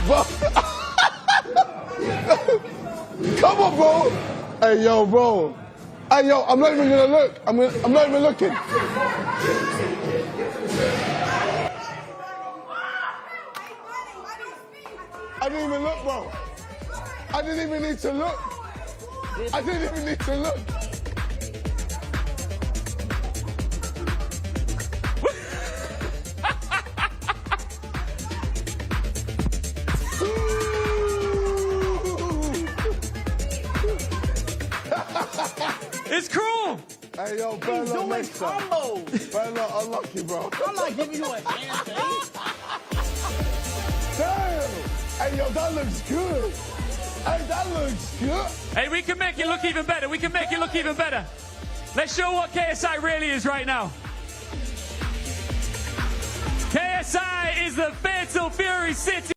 bro. Come on, bro. Hey, yo, bro. Hey, yo, I'm not even gonna look. I'm not even looking. I didn't even look, bro. I didn't even need to look. I didn't even need to look. It's cruel. Hey, yo, He's Bella, doing next time. combos. Bella, unlucky, bro. I'm not giving you a handshake. Damn. Hey, yo, that looks good. Hey, that looks good. Hey, we can make it look even better. We can make it look even better. Let's show what KSI really is right now. KSI is the Fatal Fury City.